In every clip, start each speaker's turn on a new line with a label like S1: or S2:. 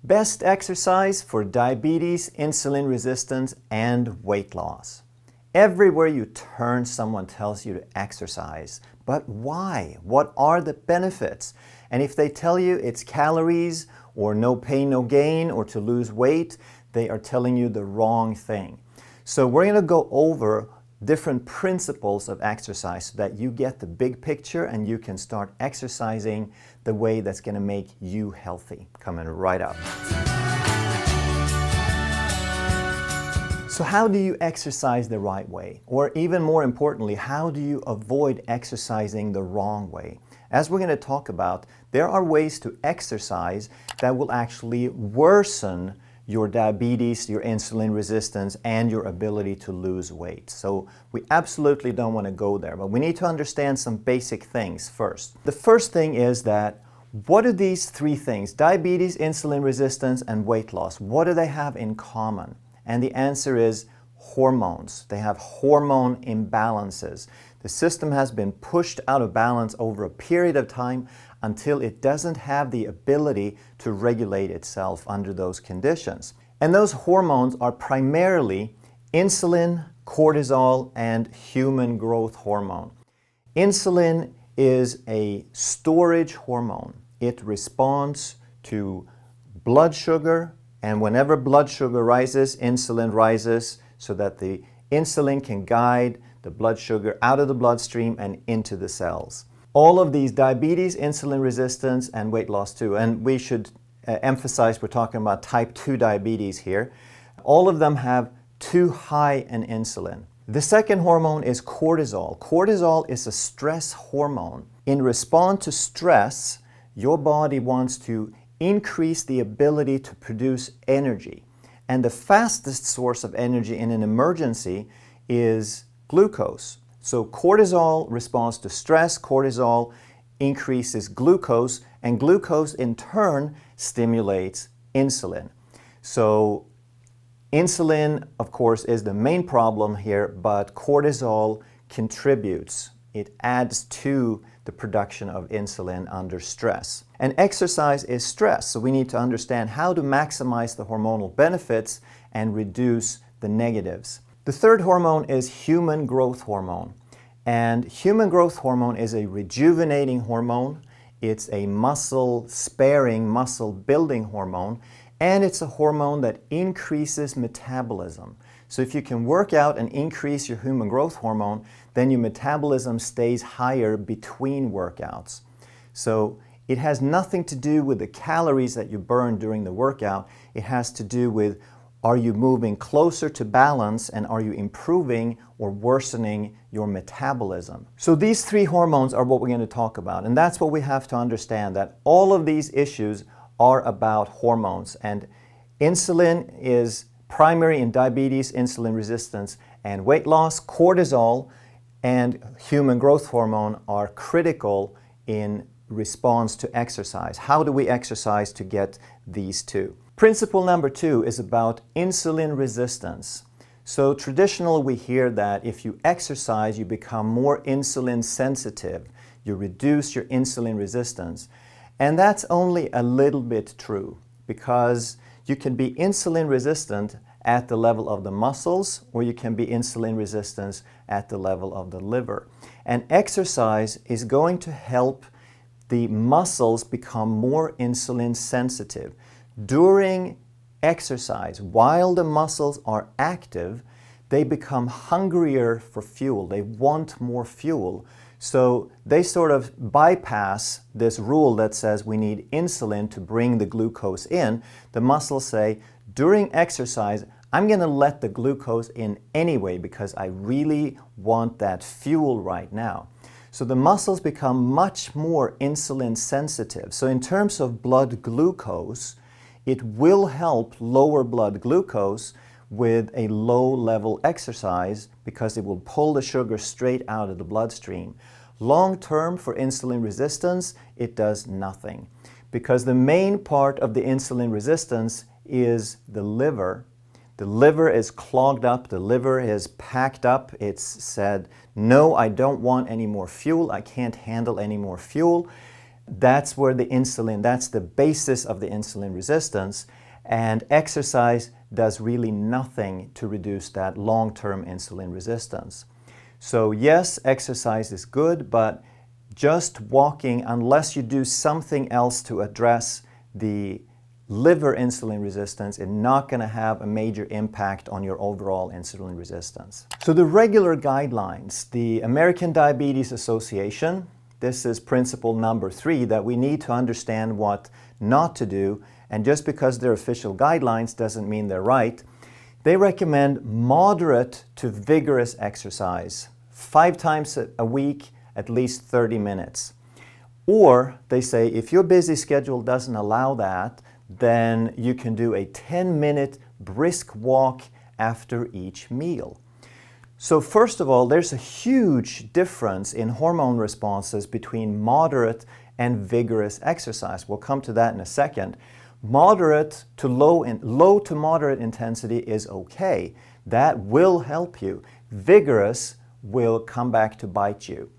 S1: Best exercise for diabetes, insulin resistance, and weight loss. Everywhere you turn, someone tells you to exercise. But why? What are the benefits? And if they tell you it's calories, or no pain, no gain, or to lose weight, they are telling you the wrong thing. So we're going to go over different principles of exercise so that you get the big picture and you can start exercising the way that's going to make you healthy. Coming right up. So how do you exercise the right way? Or even more importantly, how do you avoid exercising the wrong way? As we're going to talk about, there are ways to exercise that will actually worsen your diabetes, your insulin resistance, and your ability to lose weight. So we absolutely don't want to go there, but we need to understand some basic things first. The first thing is that what do these three things, diabetes, insulin resistance, and weight loss, what do they have in common? And the answer is hormones. They have hormone imbalances. The system has been pushed out of balance over a period of time until it doesn't have the ability to regulate itself under those conditions. And those hormones are primarily insulin, cortisol, and human growth hormone. Insulin is a storage hormone. It responds to blood sugar, and whenever blood sugar rises, insulin rises so that the insulin can guide the blood sugar out of the bloodstream and into the cells. All of these, diabetes, insulin resistance, and weight loss too, and we should emphasize we're talking about type 2 diabetes here, all of them have too high an insulin. The second hormone is cortisol. Cortisol is a stress hormone. In response to stress, your body wants to increase the ability to produce energy. And the fastest source of energy in an emergency is glucose. So cortisol responds to stress, cortisol increases glucose, and glucose in turn stimulates insulin. So insulin, of course, is the main problem here, but cortisol contributes. It adds to the production of insulin under stress. And exercise is stress, so we need to understand how to maximize the hormonal benefits and reduce the negatives. The third hormone is human growth hormone. And human growth hormone is a rejuvenating hormone. It's a muscle-sparing, muscle-building hormone. And it's a hormone that increases metabolism. So if you can work out and increase your human growth hormone, then your metabolism stays higher between workouts. So it has nothing to do with the calories that you burn during the workout. It has to do with, are you moving closer to balance and are you improving or worsening your metabolism? So these three hormones are what we're going to talk about. And that's what we have to understand, that all of these issues are about hormones. And insulin is primary in diabetes, insulin resistance, and weight loss. Cortisol and human growth hormone are critical in response to exercise. How do we exercise to get these two? Principle number 2 is about insulin resistance. So traditionally we hear that if you exercise, you become more insulin sensitive. You reduce your insulin resistance. And that's only a little bit true, because you can be insulin resistant at the level of the muscles, or you can be insulin resistant at the level of the liver. And exercise is going to help the muscles become more insulin sensitive. During exercise, while the muscles are active, they become hungrier for fuel. They want more fuel. So they sort of bypass this rule that says we need insulin to bring the glucose in. The muscles say, during exercise, I'm going to let the glucose in anyway because I really want that fuel right now. So the muscles become much more insulin sensitive. So in terms of blood glucose, it will help lower blood glucose with a low-level exercise because it will pull the sugar straight out of the bloodstream. Long-term, for insulin resistance, it does nothing, because the main part of the insulin resistance is the liver. The liver is clogged up, the liver is packed up. It's said, no, I don't want any more fuel, I can't handle any more fuel. That's where the insulin, that's the basis of the insulin resistance, and exercise does really nothing to reduce that long-term insulin resistance. So yes, exercise is good, but just walking, unless you do something else to address the liver insulin resistance, is not going to have a major impact on your overall insulin resistance. So the regular guidelines, the American Diabetes Association, this is principle number 3, that we need to understand what not to do, and just because they're official guidelines doesn't mean they're right. They recommend moderate to vigorous exercise, 5 times a week, at least 30 minutes. Or they say if your busy schedule doesn't allow that, then you can do a 10-minute brisk walk after each meal. So first of all, there's a huge difference in hormone responses between moderate and vigorous exercise. We'll come to that in a second. Moderate to low to moderate intensity is okay. That will help you. Vigorous will come back to bite you.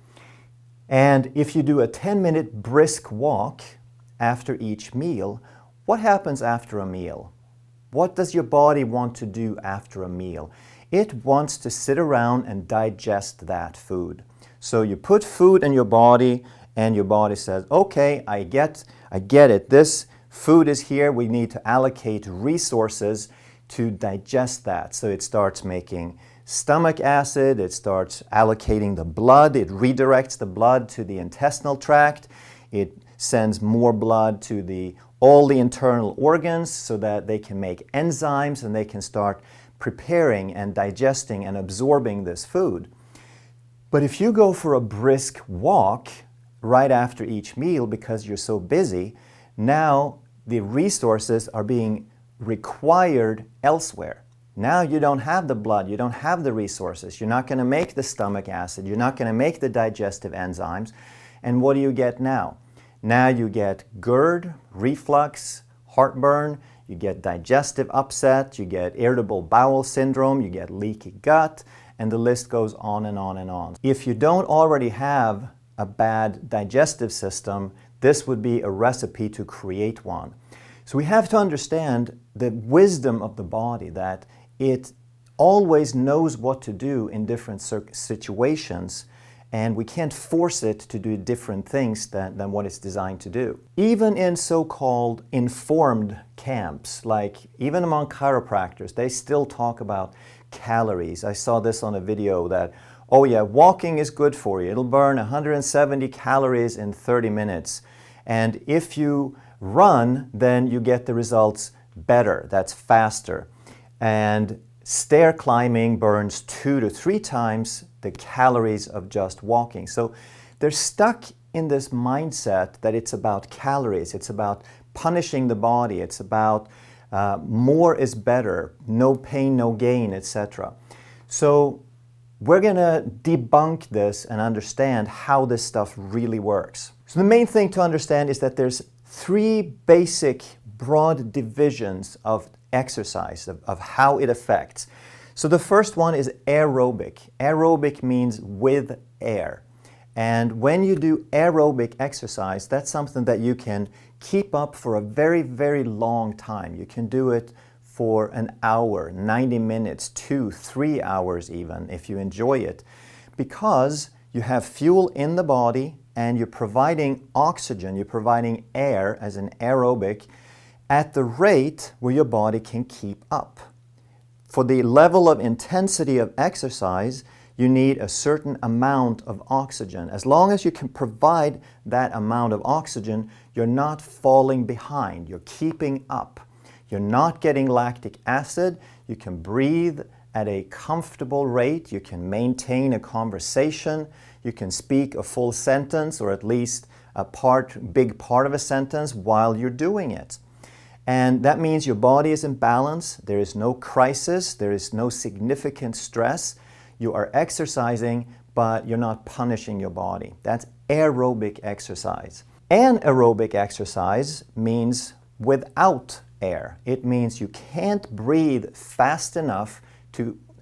S1: And if you do a 10-minute brisk walk after each meal, what happens after a meal? What does your body want to do after a meal? It wants to sit around and digest that food. So you put food in your body and your body says, okay, I get it. This food is here. We need to allocate resources to digest that. So it starts making stomach acid, it starts allocating the blood, it redirects the blood to the intestinal tract, it sends more blood to all the internal organs so that they can make enzymes and they can start preparing and digesting and absorbing this food. But if you go for a brisk walk right after each meal because you're so busy, now the resources are being required elsewhere. Now you don't have the blood, you don't have the resources, you're not going to make the stomach acid, you're not going to make the digestive enzymes. And what do you get now? Now you get GERD, reflux, heartburn, you get digestive upset, you get irritable bowel syndrome, you get leaky gut, and the list goes on and on and on. If you don't already have a bad digestive system, this would be a recipe to create one. So we have to understand the wisdom of the body, that it always knows what to do in different situations, and we can't force it to do different things than what it's designed to do. Even in so-called informed camps, like even among chiropractors, they still talk about calories. I saw this on a video that, oh yeah, walking is good for you. It'll burn 170 calories in 30 minutes. And if you run, then you get the results better. That's faster. And stair climbing burns 2 to 3 times the calories of just walking. So they're stuck in this mindset that it's about calories, it's about punishing the body, it's about more is better, no pain, no gain, etc. So we're going to debunk this and understand how this stuff really works. So the main thing to understand is that there's 3 basic broad divisions of exercise, of how it affects. So the first one is aerobic. Aerobic means with air. And when you do aerobic exercise, that's something that you can keep up for a very, very long time. You can do it for an hour, 90 minutes, 2, 3 hours even, if you enjoy it, because you have fuel in the body and you're providing oxygen, you're providing air as an aerobic at the rate where your body can keep up. For the level of intensity of exercise, you need a certain amount of oxygen. As long as you can provide that amount of oxygen, you're not falling behind, you're keeping up. You're not getting lactic acid, you can breathe at a comfortable rate, you can maintain a conversation, you can speak a full sentence or at least a big part of a sentence while you're doing it. And that means your body is in balance, there is no crisis, there is no significant stress. You are exercising, but you're not punishing your body. That's aerobic exercise. Anaerobic exercise means without air. It means you can't breathe fast enough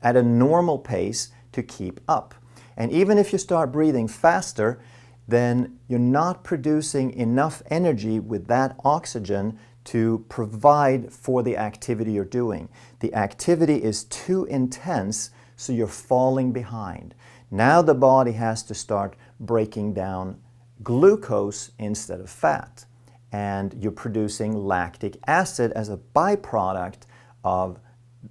S1: at a normal pace to keep up. And even if you start breathing faster, then you're not producing enough energy with that oxygen to provide for the activity you're doing. The activity is too intense, so you're falling behind. Now the body has to start breaking down glucose instead of fat, and you're producing lactic acid as a byproduct of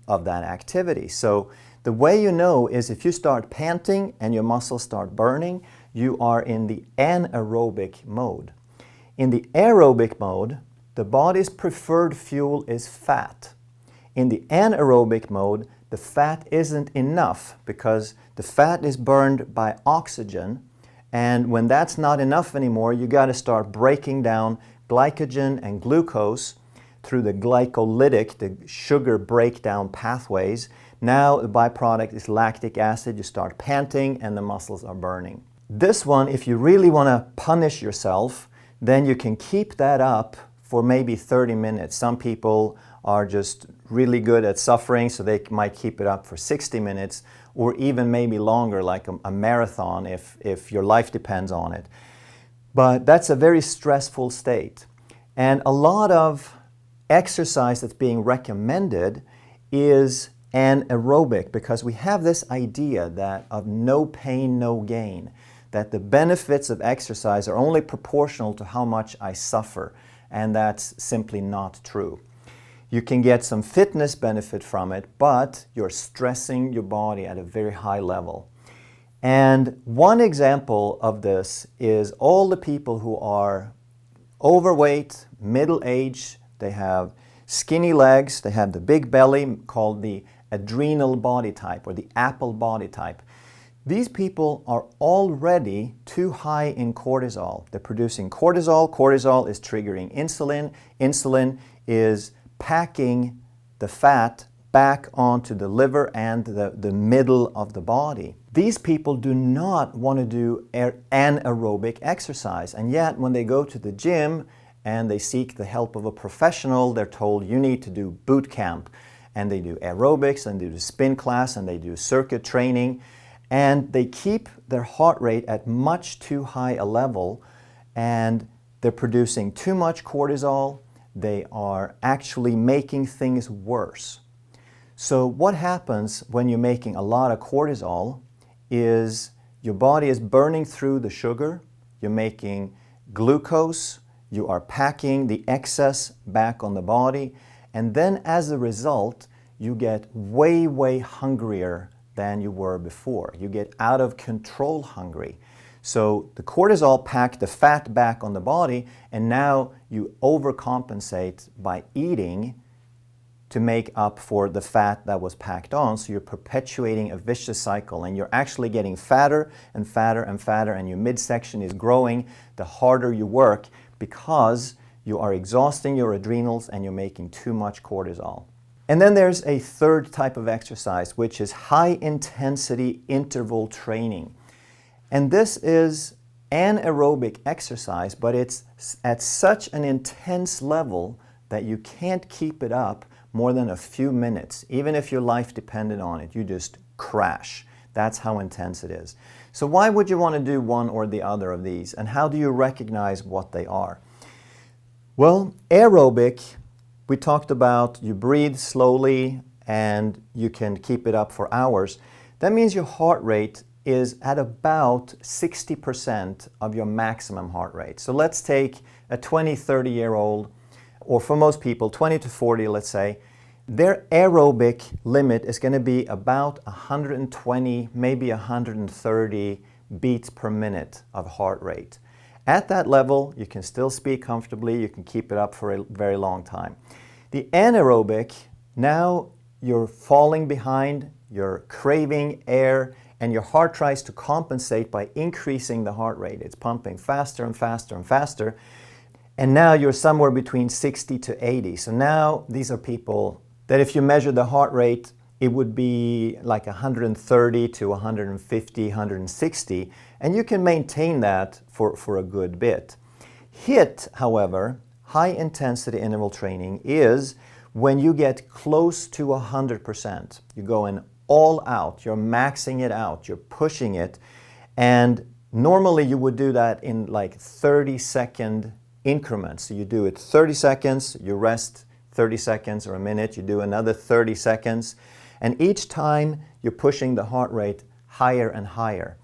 S1: that activity. So the way you know is if you start panting and your muscles start burning, you are in the anaerobic mode. In the aerobic mode, the body's preferred fuel is fat. In the anaerobic mode, the fat isn't enough because the fat is burned by oxygen, and when that's not enough anymore, you got to start breaking down glycogen and glucose through the glycolytic, the sugar breakdown pathways. Now the byproduct is lactic acid. You start panting and the muscles are burning. This one, if you really want to punish yourself, then you can keep that up for maybe 30 minutes. Some people are just really good at suffering, so they might keep it up for 60 minutes or even maybe longer, like a marathon if your life depends on it. But that's a very stressful state. And a lot of exercise that's being recommended is anaerobic, because we have this idea that of no pain, no gain, that the benefits of exercise are only proportional to how much I suffer, and that's simply not true. You can get some fitness benefit from it, but you're stressing your body at a very high level. And one example of this is all the people who are overweight, middle-aged, they have skinny legs, they have the big belly called the adrenal body type or the apple body type. These people are already too high in cortisol. They're producing cortisol. Cortisol is triggering insulin. Insulin is packing the fat back onto the liver and the middle of the body. These people do not want to do anaerobic exercise, and yet when they go to the gym and they seek the help of a professional, they're told you need to do boot camp, and they do aerobics and they do spin class and they do circuit training, and they keep their heart rate at much too high a level, and they're producing too much cortisol. They are actually making things worse. So what happens when you're making a lot of cortisol is your body is burning through the sugar, you're making glucose, you are packing the excess back on the body, and then as a result, you get way, way hungrier than you were before. You get out of control hungry. So the cortisol packed the fat back on the body, and now you overcompensate by eating to make up for the fat that was packed on. So you're perpetuating a vicious cycle, and you're actually getting fatter and fatter and fatter, and your midsection is growing the harder you work because you are exhausting your adrenals and you're making too much cortisol. And then there's a third type of exercise, which is high-intensity interval training. And this is anaerobic exercise, but it's at such an intense level that you can't keep it up more than a few minutes. Even if your life depended on it, you just crash. That's how intense it is. So why would you want to do one or the other of these? And how do you recognize what they are? Well, aerobic, we talked about you breathe slowly and you can keep it up for hours. That means your heart rate is at about 60% of your maximum heart rate. So let's take a 20, 30-year-old, or for most people, 20 to 40, let's say, their aerobic limit is going to be about 120, maybe 130 beats per minute of heart rate. At that level, you can still speak comfortably, you can keep it up for a very long time. The anaerobic, now you're falling behind, you're craving air, and your heart tries to compensate by increasing the heart rate. It's pumping faster and faster and faster. And now you're somewhere between 60 to 80. So now these are people that if you measure the heart rate, it would be like 130 to 150, 160. And you can maintain that for a good bit. HIIT, however, high intensity interval training, is when you get close to 100%. You go in all out, you're maxing it out, you're pushing it, and Normally you would do that in like 30-second increments. So you do it 30 seconds, you rest 30 seconds or a minute, you do another 30 seconds, and each time you're pushing the heart rate higher and higher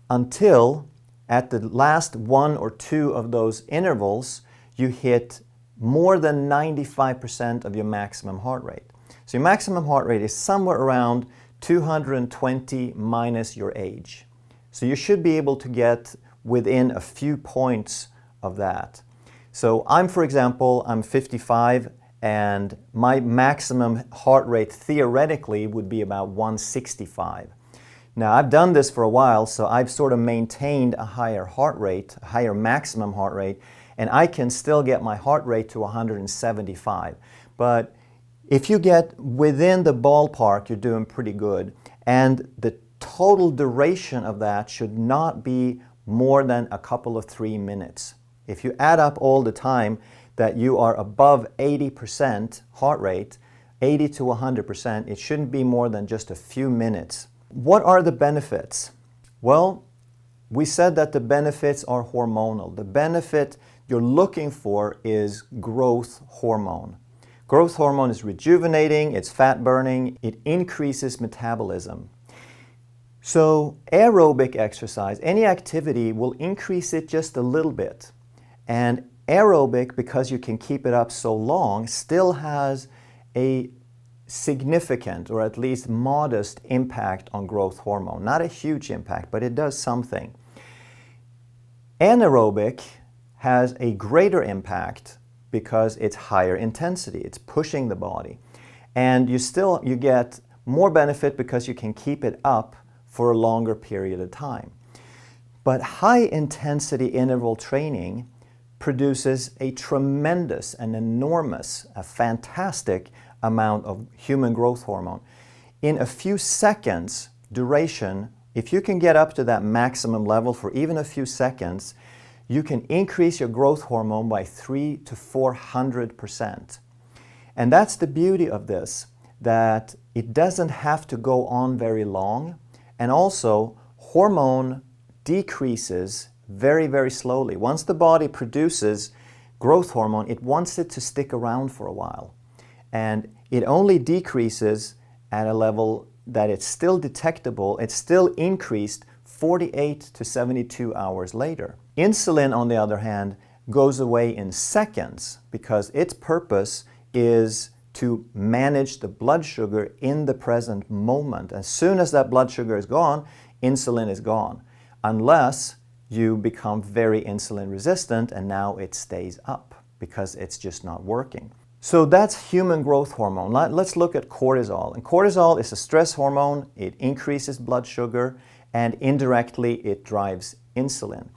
S1: until at the last one or two of those intervals you hit more than 95% of your maximum heart rate. So your maximum heart rate is somewhere around 220 minus your age. So you should be able to get within a few points of that. So for example, I'm 55 and my maximum heart rate theoretically would be about 165. Now I've done this for a while, so I've sort of maintained a higher heart rate, a higher maximum heart rate, and I can still get my heart rate to 175. But if you get within the ballpark, you're doing pretty good. And the total duration of that should not be more than a couple of 3 minutes. If you add up all the time that you are above 80% heart rate, 80 to 100%, it shouldn't be more than just a few minutes. What are the benefits? Well, we said that the benefits are hormonal. The benefit you're looking for is growth hormone. Growth hormone is rejuvenating, it's fat burning, it increases metabolism. So aerobic exercise, any activity will increase it just a little bit. And aerobic, because you can keep it up so long, still has a significant or at least modest impact on growth hormone. Not a huge impact, but it does something. Anaerobic has a greater impact because it's higher intensity. It's pushing the body. And you get more benefit because you can keep it up for a longer period of time. But high intensity interval training produces a tremendous, an enormous, a fantastic amount of human growth hormone. In a few seconds duration, if you can get up to that maximum level for even a few seconds, you can increase your growth hormone by 300 to 400%. And that's the beauty of this, that it doesn't have to go on very long. And also, hormone decreases very, very slowly. Once the body produces growth hormone, it wants it to stick around for a while. And it only decreases at a level that it's still detectable, it's still increased 48 to 72 hours later. Insulin, on the other hand, goes away in seconds because its purpose is to manage the blood sugar in the present moment. As soon as that blood sugar is gone, insulin is gone, unless you become very insulin resistant and now it stays up because it's just not working. So that's human growth hormone. Let's look at cortisol. And cortisol is a stress hormone. It increases blood sugar and indirectly it drives insulin.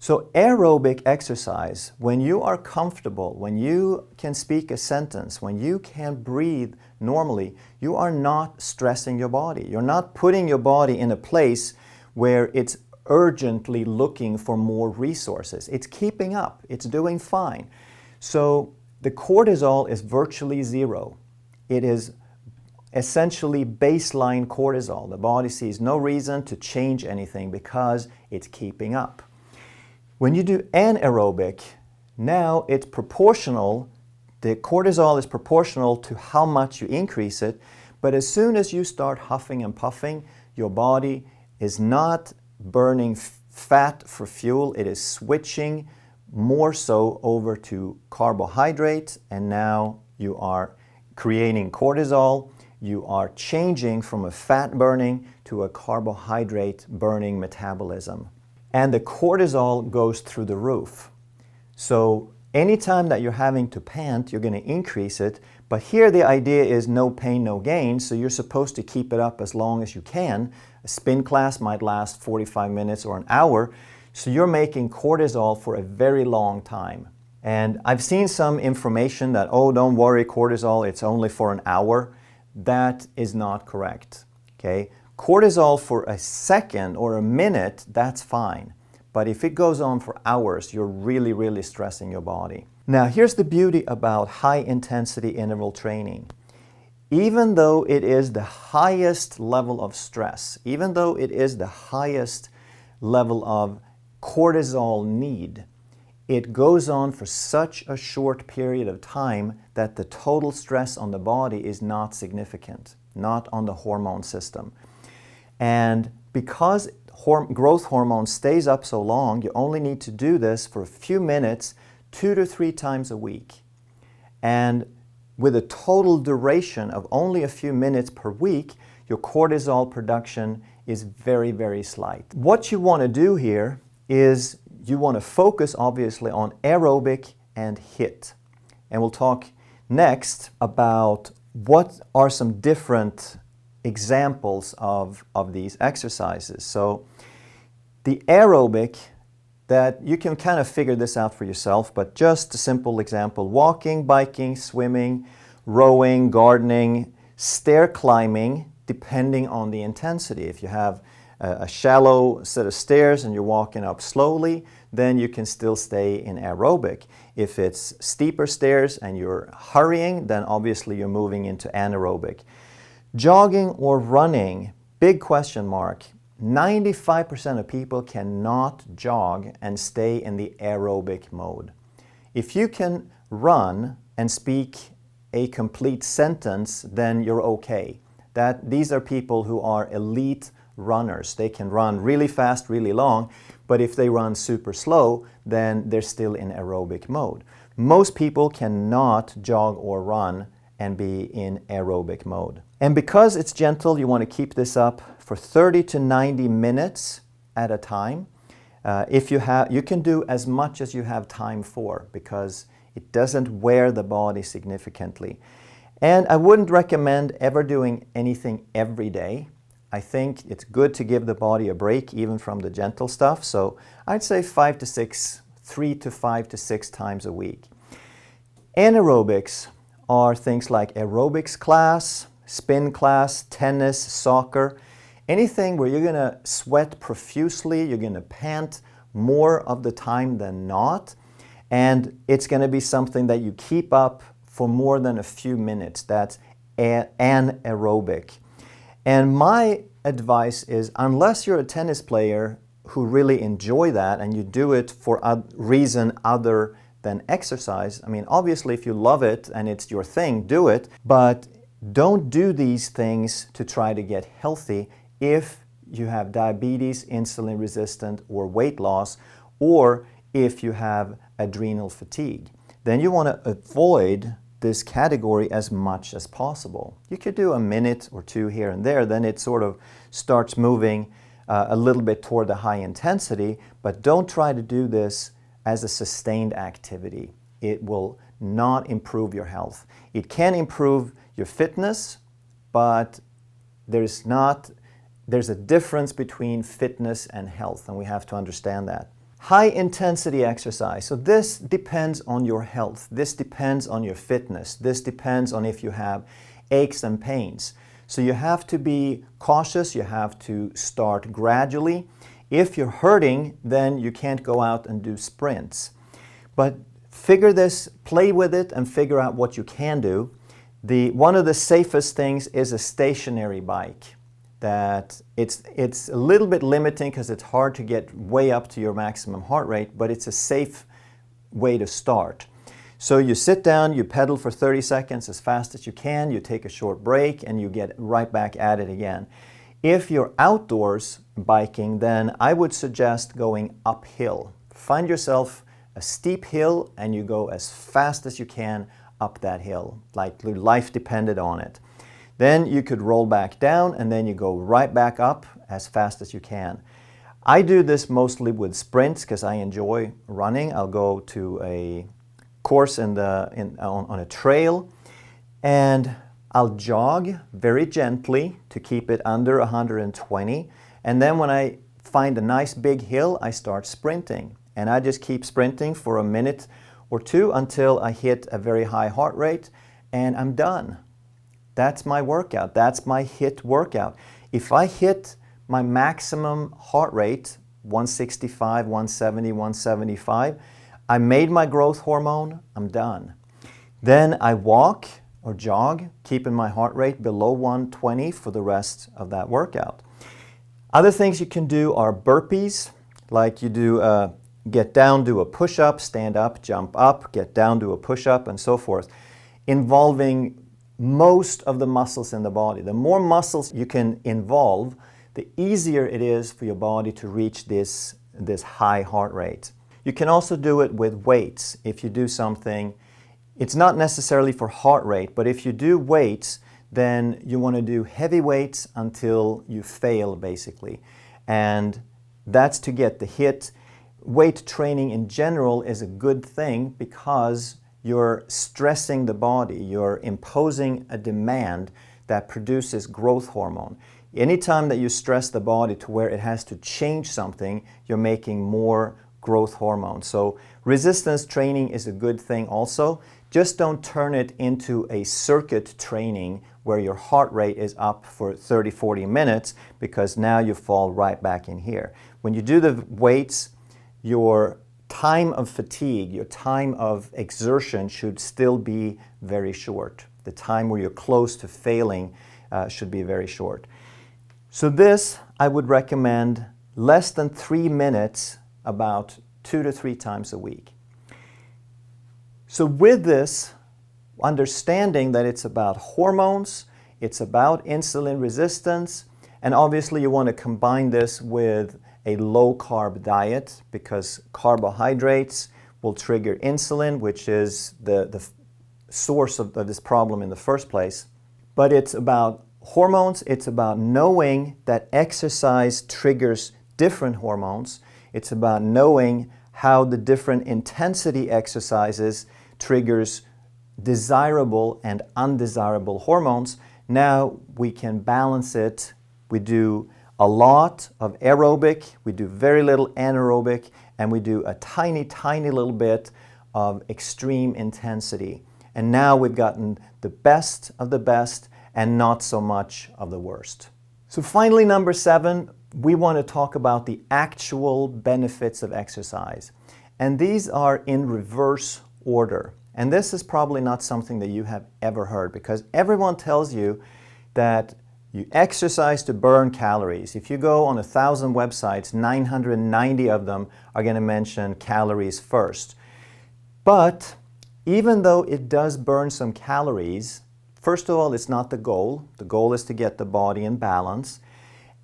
S1: So aerobic exercise, when you are comfortable, when you can speak a sentence, when you can breathe normally, you are not stressing your body. You're not putting your body in a place where it's urgently looking for more resources. It's keeping up. It's doing fine. So the cortisol is virtually zero. It is essentially baseline cortisol. The body sees no reason to change anything because it's keeping up. When you do anaerobic, now it's proportional. The cortisol is proportional to how much you increase it, but as soon as you start huffing and puffing, your body is not burning fat for fuel. It is switching more so over to carbohydrates, and now you are creating cortisol. You are changing from a fat burning to a carbohydrate burning metabolism. And the cortisol goes through the roof. So anytime that you're having to pant, you're going to increase it. But here the idea is no pain, no gain. So you're supposed to keep it up as long as you can. A spin class might last 45 minutes or an hour. So you're making cortisol for a very long time. And I've seen some information that, oh, don't worry, cortisol, it's only for an hour. That is not correct. Okay? Cortisol for a second or a minute, that's fine. But if it goes on for hours, you're really, really stressing your body. Now, here's the beauty about high-intensity interval training. Even though it is the highest level of stress, even though it is the highest level of cortisol need. It goes on for such a short period of time that the total stress on the body is not significant, not on the hormone system. And because growth hormone stays up so long, you only need to do this for a few minutes, 2 to 3 times a week. And with a total duration of only a few minutes per week, your cortisol production is very, very slight. What you want to do here is you want to focus obviously on aerobic and HIIT. And we'll talk next about what are some different examples of these exercises. So the aerobic, that you can kind of figure this out for yourself, but just a simple example: walking, biking, swimming, rowing, gardening, stair climbing, depending on the intensity. If you have a shallow set of stairs and you're walking up slowly, then you can still stay in aerobic. If it's steeper stairs and you're hurrying, then obviously you're moving into anaerobic. Jogging or running, big question mark. 95% of people cannot jog and stay in the aerobic mode. If you can run and speak a complete sentence, then you're okay. These are people who are elite runners. They can run really fast, really long, but if they run super slow, then they're still in aerobic mode. Most people cannot jog or run and be in aerobic mode. And because it's gentle, you want to keep this up for 30 to 90 minutes at a time. You can do as much as you have time for, because it doesn't wear the body significantly. And I wouldn't recommend ever doing anything every day. I think it's good to give the body a break even from the gentle stuff. So I'd say 3 to 5 to 6 times a week. Anaerobics are things like aerobics class, spin class, tennis, soccer, anything where you're going to sweat profusely, you're going to pant more of the time than not, and it's going to be something that you keep up for more than a few minutes. That's anaerobic. And my advice is, unless you're a tennis player who really enjoy that and you do it for a reason other than exercise, I mean, obviously if you love it and it's your thing, do it, but don't do these things to try to get healthy if you have diabetes, insulin resistant, or weight loss, or if you have adrenal fatigue. Then you want to avoid this category as much as possible. You could do a minute or two here and there, then it sort of starts moving a little bit toward the high intensity, but don't try to do this as a sustained activity. It will not improve your health. It can improve your fitness, but there's a difference between fitness and health, and we have to understand that. High intensity exercise. So this depends on your health. This depends on your fitness. This depends on if you have aches and pains. So you have to be cautious. You have to start gradually. If you're hurting, then you can't go out and do sprints. But play with it and figure out what you can do. One of the safest things is a stationary bike. That it's a little bit limiting because it's hard to get way up to your maximum heart rate, but it's a safe way to start. So you sit down, you pedal for 30 seconds as fast as you can, you take a short break, and you get right back at it again. If you're outdoors biking, then I would suggest going uphill. Find yourself a steep hill and you go as fast as you can up that hill, like your life depended on it. Then you could roll back down and then you go right back up as fast as you can. I do this mostly with sprints because I enjoy running. I'll go to a course on a trail and I'll jog very gently to keep it under 120. And then when I find a nice big hill, I start sprinting. And I just keep sprinting for a minute or two until I hit a very high heart rate and I'm done. That's my workout. That's my HIIT workout. If I hit my maximum heart rate, 165, 170, 175, I made my growth hormone, I'm done. Then I walk or jog, keeping my heart rate below 120 for the rest of that workout. Other things you can do are burpees, like you do get down, do a push-up, stand up, jump up, get down, do a push-up, and so forth, involving most of the muscles in the body. The more muscles you can involve, the easier it is for your body to reach this high heart rate. You can also do it with weights. If you do something, it's not necessarily for heart rate, but if you do weights, then you want to do heavy weights until you fail, basically. And that's to get the HIIT. Weight training in general is a good thing because you're stressing the body, you're imposing a demand that produces growth hormone. Anytime that you stress the body to where it has to change something, you're making more growth hormone. So resistance training is a good thing also. Just don't turn it into a circuit training where your heart rate is up for 30-40 minutes, because now you fall right back in here. When you do the weights, your time of fatigue, your time of exertion should still be very short. The time where you're close to failing should be very short. So this, I would recommend less than 3 minutes, about 2 to 3 times a week. So with this, understanding that it's about hormones, it's about insulin resistance, and obviously you want to combine this with a low-carb diet, because carbohydrates will trigger insulin, which is the source of this problem in the first place. But it's about hormones, it's about knowing that exercise triggers different hormones. It's about knowing how the different intensity exercises triggers desirable and undesirable hormones. Now we can balance it. We do a lot of aerobic, we do very little anaerobic, and we do a tiny, tiny little bit of extreme intensity. And now we've gotten the best of the best and not so much of the worst. So finally, number 7, we want to talk about the actual benefits of exercise. And these are in reverse order. And this is probably not something that you have ever heard, because everyone tells you that you exercise to burn calories. If you go on 1,000 websites, 990 of them are going to mention calories first. But even though it does burn some calories, first of all, it's not the goal. The goal is to get the body in balance.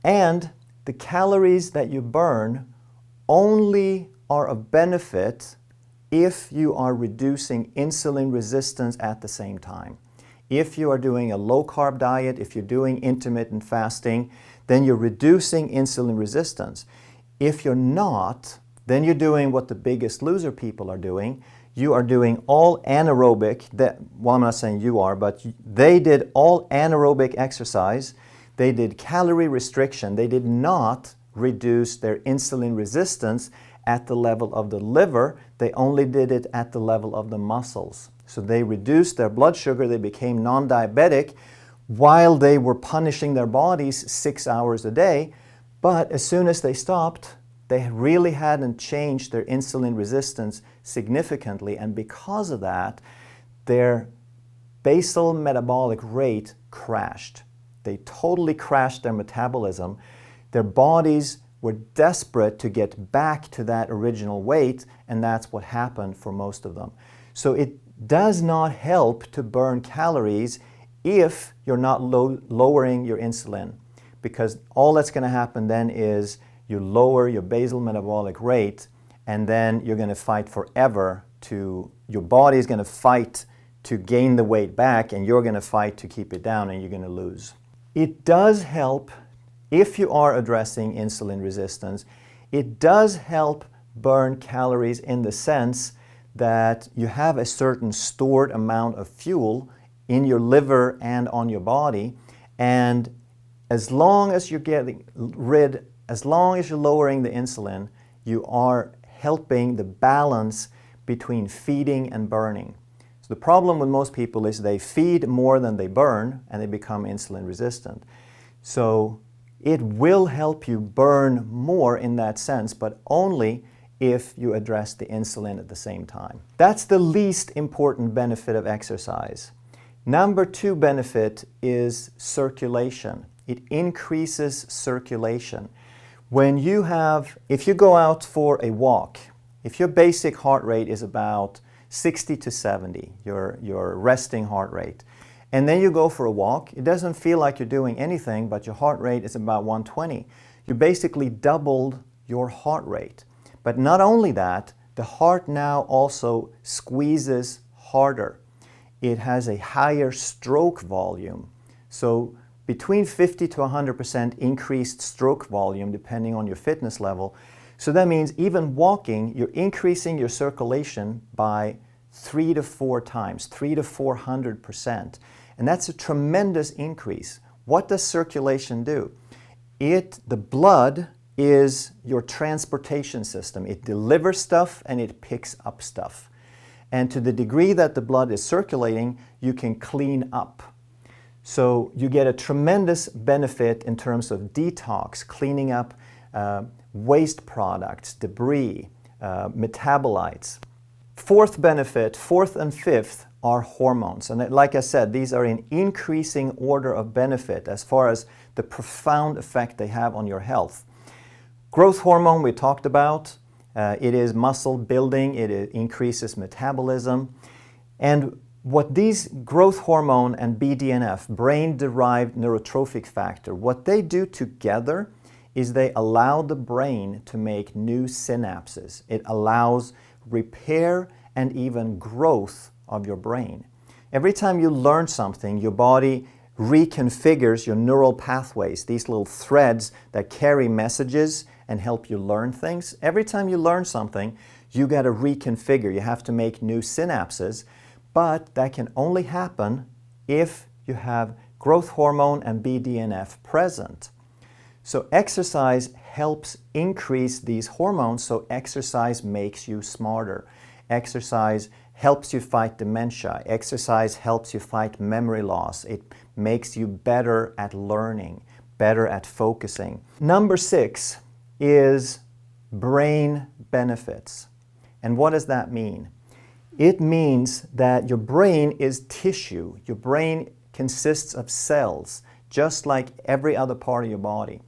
S1: And the calories that you burn only are of benefit if you are reducing insulin resistance at the same time. If you are doing a low-carb diet, if you're doing intermittent fasting, then you're reducing insulin resistance. If you're not, then you're doing what the Biggest Loser people are doing. You are doing all anaerobic, well, I'm not saying you are, but they did all anaerobic exercise. They did calorie restriction. They did not reduce their insulin resistance at the level of the liver. They only did it at the level of the muscles. So they reduced their blood sugar, they became non-diabetic while they were punishing their bodies 6 hours a day. But as soon as they stopped, they really hadn't changed their insulin resistance significantly. And because of that, their basal metabolic rate crashed. They totally crashed their metabolism. Their bodies were desperate to get back to that original weight, and that's what happened for most of them. So it does not help to burn calories if you're not lowering your insulin, because all that's going to happen then is you lower your basal metabolic rate, and then you're going to fight forever your body is going to fight to gain the weight back, and you're going to fight to keep it down, and you're going to lose. It does help if you are addressing insulin resistance. It does help burn calories in the sense that you have a certain stored amount of fuel in your liver and on your body, and as long as you're lowering the insulin, you are helping the balance between feeding and burning. So the problem with most people is they feed more than they burn, and they become insulin resistant. So it will help you burn more in that sense, but only if you address the insulin at the same time. That's the least important benefit of exercise. Number 2 benefit is circulation. It increases circulation. If you go out for a walk, if your basic heart rate is about 60 to 70, your resting heart rate, and then you go for a walk, it doesn't feel like you're doing anything, but your heart rate is about 120. You basically doubled your heart rate. But not only that, the heart now also squeezes harder. It has a higher stroke volume. So between 50 to 100% increased stroke volume depending on your fitness level. So that means even walking, you're increasing your circulation by 3 to 4 times, 3 to 400%. And that's a tremendous increase. What does circulation do? The blood is your transportation system. It delivers stuff and it picks up stuff. And to the degree that the blood is circulating, you can clean up. So you get a tremendous benefit in terms of detox, cleaning up waste products, debris, metabolites. Fourth benefit, fourth and fifth, are hormones. And like I said, these are in increasing order of benefit as far as the profound effect they have on your health. Growth hormone we talked about. It is muscle building, it increases metabolism. And what these growth hormone and BDNF, brain-derived neurotrophic factor, what they do together is they allow the brain to make new synapses. It allows repair and even growth of your brain. Every time you learn something, your body reconfigures your neural pathways, these little threads that carry messages and help you learn things. Every time you learn something, you got to reconfigure. You have to make new synapses. But that can only happen if you have growth hormone and BDNF present. So exercise helps increase these hormones, so exercise makes you smarter. Exercise helps you fight dementia. Exercise helps you fight memory loss. It makes you better at learning, better at focusing. Number 6 is brain benefits. And what does that mean? It means that your brain is tissue. Your brain consists of cells, just like every other part of your body.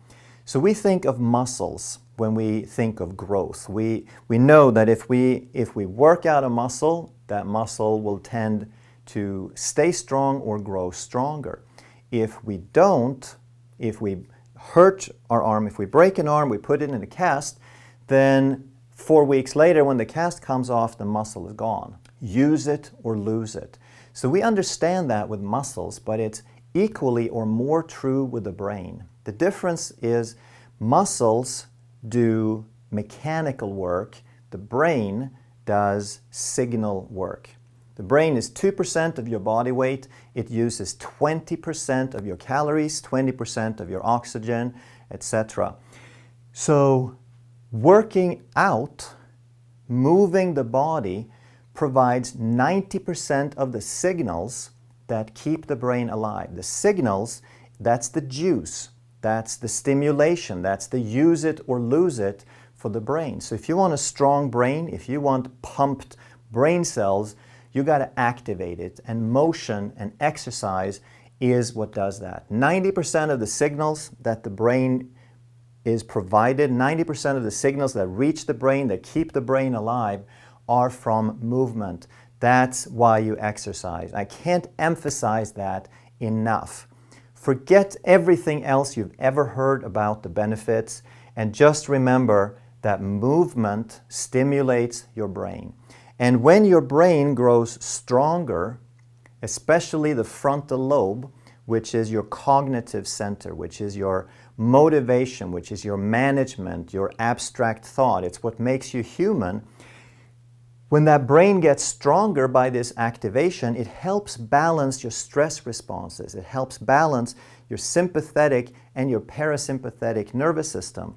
S1: So we think of muscles when we think of growth. We know that if we work out a muscle, that muscle will tend to stay strong or grow stronger. If we don't, if we hurt our arm, if we break an arm, we put it in a cast, then 4 weeks later, when the cast comes off, the muscle is gone. Use it or lose it. So we understand that with muscles, but it's equally or more true with the brain. The difference is muscles do mechanical work, the brain does signal work. The brain is 2% of your body weight. It uses 20% of your calories, 20% of your oxygen, etc. So working out, moving the body, provides 90% of the signals that keep the brain alive. The signals, that's the juice, that's the stimulation, that's the use it or lose it for the brain. So if you want a strong brain, if you want pumped brain cells, you got to activate it, and motion and exercise is what does that. 90% of the signals that the brain is provided, 90% of the signals that reach the brain, that keep the brain alive, are from movement. That's why you exercise. I can't emphasize that enough. Forget everything else you've ever heard about the benefits, and just remember that movement stimulates your brain. And when your brain grows stronger, especially the frontal lobe, which is your cognitive center, which is your motivation, which is your management, your abstract thought, it's what makes you human. When that brain gets stronger by this activation, it helps balance your stress responses. It helps balance your sympathetic and your parasympathetic nervous system.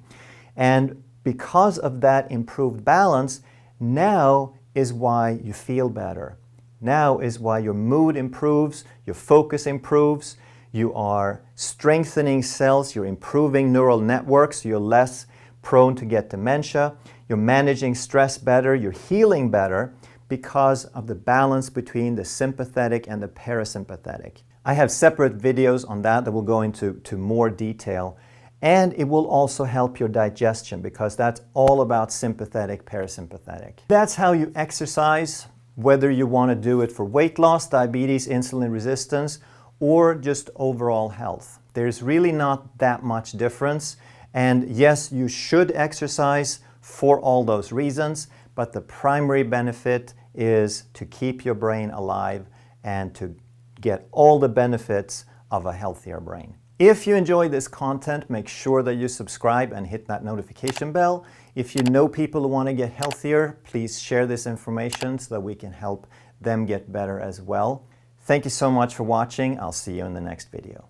S1: And because of that improved balance, now is why you feel better. Now is why your mood improves, your focus improves, you are strengthening cells, you're improving neural networks, you're less prone to get dementia, you're managing stress better, you're healing better because of the balance between the sympathetic and the parasympathetic. I have separate videos on that will go into more detail. And it will also help your digestion because that's all about sympathetic, parasympathetic. That's how you exercise, whether you want to do it for weight loss, diabetes, insulin resistance, or just overall health. There's really not that much difference. And yes, you should exercise for all those reasons, but the primary benefit is to keep your brain alive and to get all the benefits of a healthier brain. If you enjoy this content, make sure that you subscribe and hit that notification bell. If you know people who want to get healthier, please share this information so that we can help them get better as well. Thank you so much for watching. I'll see you in the next video.